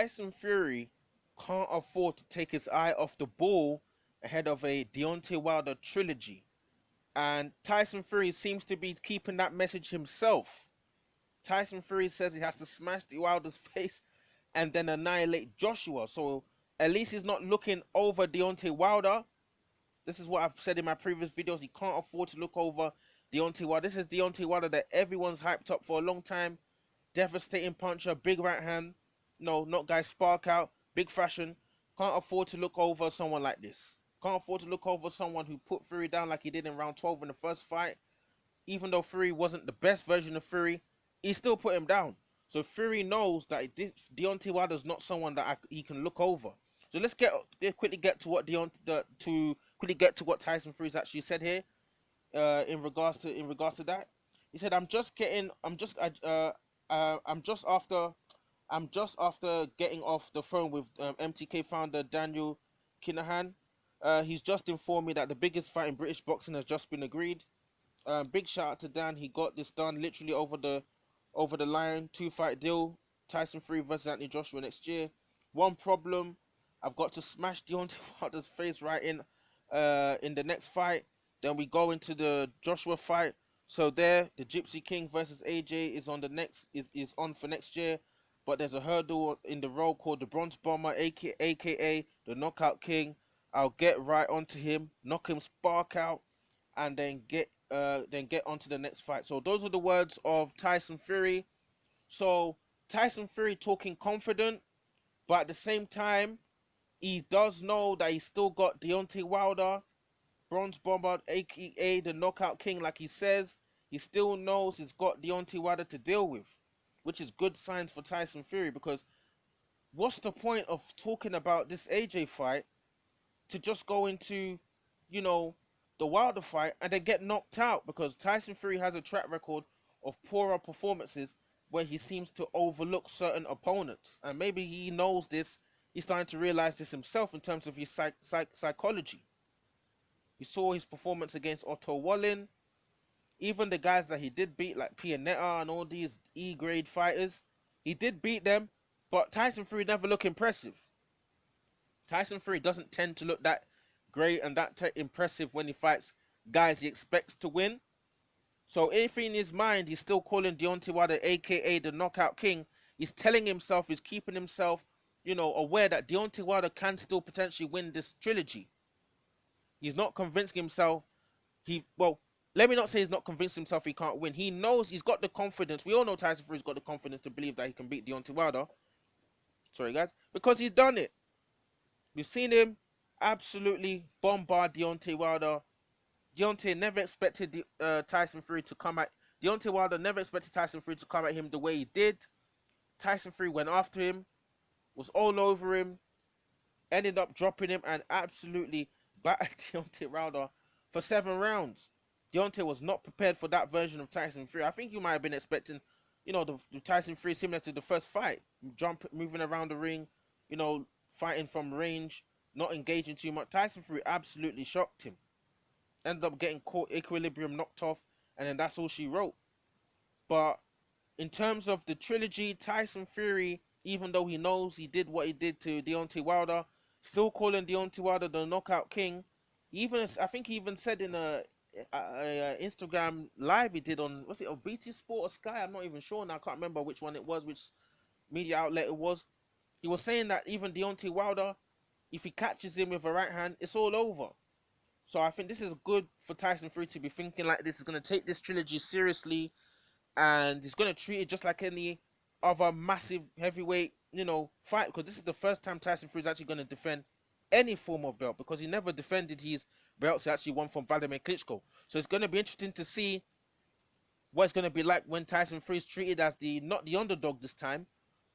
Tyson Fury can't afford to take his eye off the ball ahead of a Deontay Wilder trilogy. And Tyson Fury seems to be keeping that message himself. Tyson Fury says he has to smash the Wilder's face and then annihilate Joshua. So at least he's not looking over Deontay Wilder. This is what I've said in my previous videos. He can't afford to look over Deontay Wilder. This is Deontay Wilder that everyone's hyped up for a long time. Devastating puncher, big right hand. No, not guys spark out, big fashion. Can't afford to look over someone like this. Can't afford to look over someone who put Fury down like he did in round 12 in the first fight. Even though Fury wasn't the best version of Fury, he still put him down. So Fury knows that Deontay Wilder is not someone that he can look over. So let's quickly get to what Tyson Fury's actually said here. In regards to that, he said, I'm just after getting off the phone with MTK founder Daniel Kinahan. He's just informed me that the biggest fight in British boxing has just been agreed. Big shout out to Dan. He got this done literally over the line. 2-fight deal. Tyson Fury versus Anthony Joshua next year. One problem: I've got to smash Deontay Wilder's face right in the next fight. Then we go into the Joshua fight. So there, the Gypsy King versus AJ is on for next year. But there's a hurdle in the road called the Bronze Bomber, aka the Knockout King. I'll get right onto him, knock him spark out, and then get onto the next fight. So those are the words of Tyson Fury. So Tyson Fury talking confident, but at the same time, he does know that he's still got Deontay Wilder, Bronze Bomber, aka the Knockout King, like he says. He still knows he's got Deontay Wilder to deal with, which is good signs for Tyson Fury, because what's the point of talking about this AJ fight to just go into, the Wilder fight and then get knocked out? Because Tyson Fury has a track record of poorer performances where he seems to overlook certain opponents. And maybe he knows this. He's starting to realize this himself in terms of his psychology. You saw his performance against Otto Wallin. Even the guys that he did beat, like Pianetta and all these E-grade fighters, he did beat them, but Tyson Fury never looked impressive. Tyson Fury doesn't tend to look that great and that impressive when he fights guys he expects to win. So if in his mind he's still calling Deontay Wilder, aka the Knockout King, he's telling himself, he's keeping himself, aware that Deontay Wilder can still potentially win this trilogy. He's not convincing himself. Let me not say he's not convinced himself he can't win. He knows he's got the confidence. We all know Tyson Fury's got the confidence to believe that he can beat Deontay Wilder. Sorry, guys. Because he's done it. We've seen him absolutely bombard Deontay Wilder. Deontay never expected Tyson Fury to come at... Deontay Wilder never expected Tyson Fury to come at him the way he did. Tyson Fury went after him, was all over him, ended up dropping him, and absolutely battered Deontay Wilder for 7 rounds. Deontay was not prepared for that version of Tyson Fury. I think you might have been expecting, the Tyson Fury similar to the first fight. Moving around the ring, fighting from range, not engaging too much. Tyson Fury absolutely shocked him. Ended up getting caught, equilibrium knocked off, and then that's all she wrote. But in terms of the trilogy, Tyson Fury, even though he knows he did what he did to Deontay Wilder, still calling Deontay Wilder the Knockout King. I think he even said in a Instagram live he did on, was it on BT Sport or Sky? I'm not even sure now. I can't remember which one it was, which media outlet it was. He was saying that even Deontay Wilder, if he catches him with a right hand, it's all over. So I think this is good for Tyson Fury to be thinking like this. He's going to take this trilogy seriously, and he's going to treat it just like any other massive heavyweight, fight. Because this is the first time Tyson Fury is actually going to defend any form of belt, because he never defended his belts he actually won from Vladimir Klitschko. So it's going to be interesting to see what it's going to be like when Tyson Fury is treated as not the underdog this time,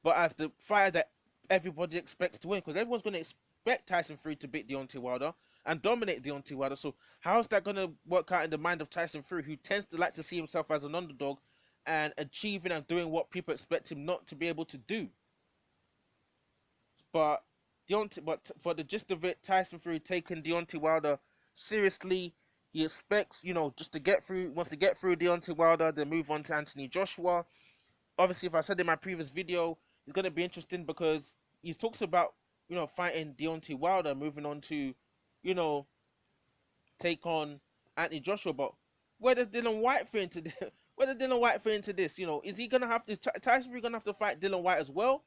but as the fighter that everybody expects to win. Because everyone's going to expect Tyson Fury to beat Deontay Wilder and dominate Deontay Wilder. So how's that going to work out in the mind of Tyson Fury, who tends to like to see himself as an underdog and achieving and doing what people expect him not to be able to do? But for the gist of it, Tyson Fury taking Deontay Wilder seriously. He expects, just to get through, wants to get through Deontay Wilder, then move on to Anthony Joshua. Obviously, if I said in my previous video, it's going to be interesting because he talks about, fighting Deontay Wilder, moving on to, you know, take on Anthony Joshua. But where does Dylan White fit into this? Where does Dylan White fit into this? Is he gonna have to Tyson Fury gonna have to fight Dylan White as well?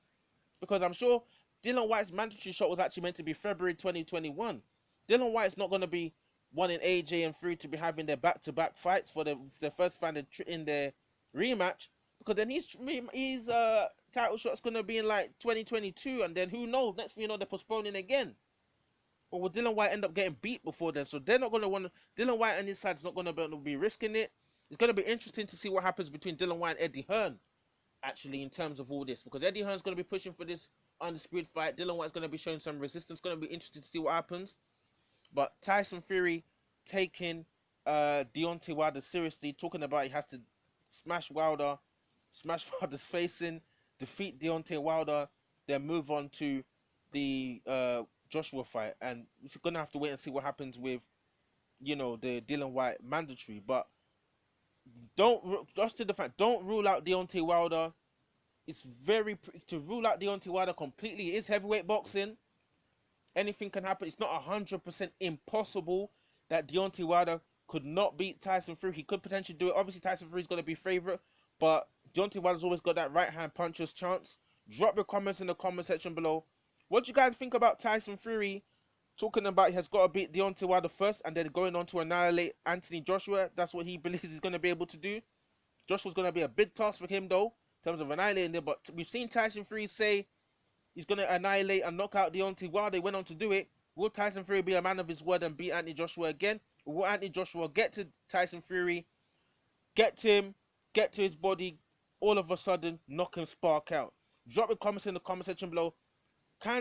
Because I'm sure Dylan White's mandatory shot was actually meant to be February 2021. Dylan White's not gonna be wanting AJ and Fury to be having their back-to-back fights for the first fight in their rematch, because then his title shot's gonna be in like 2022, and then who knows? Next thing you know, they're postponing again. Or will Dylan White end up getting beat before then? So they're not going to want Dylan White and his side's not going to be risking it. It's going to be interesting to see what happens between Dylan White and Eddie Hearn, actually, in terms of all this. Because Eddie Hearn's going to be pushing for this undisputed fight. Dylan White's going to be showing some resistance. It's going to be interesting to see what happens. But Tyson Fury taking Deontay Wilder seriously, talking about he has to smash Wilder's face in, defeat Deontay Wilder, then move on to the Joshua fight. And we're gonna have to wait and see what happens with, the Dylan White mandatory. But just to the fact, don't rule out Deontay Wilder. It's to rule out Deontay Wilder completely. It is heavyweight boxing. Anything can happen. It's not 100% impossible that Deontay Wilder could not beat Tyson Fury. He could potentially do it. Obviously, Tyson Fury's going to be favorite, but Deontay Wilder's always got that right hand puncher's chance. Drop your comments in the comment section below. What do you guys think about Tyson Fury talking about he has got to beat Deontay Wilder first and then going on to annihilate Anthony Joshua? That's what he believes he's going to be able to do. Joshua's going to be a big task for him, though, in terms of annihilating him. But we've seen Tyson Fury say he's going to annihilate and knock out Deontay Wilder. They went on to do it. Will Tyson Fury be a man of his word and beat Anthony Joshua again? Or will Anthony Joshua get to Tyson Fury, get to his body, all of a sudden knock him spark out? Drop your comments in the comment section below.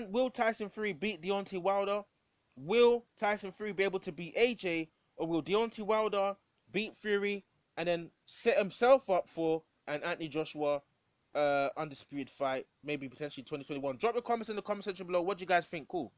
Will Tyson Fury beat Deontay Wilder? Will Tyson Fury be able to beat AJ? Or will Deontay Wilder beat Fury and then set himself up for an Anthony Joshua undisputed fight, maybe potentially 2021? Drop your comments in the comment section below. What do you guys think? Cool.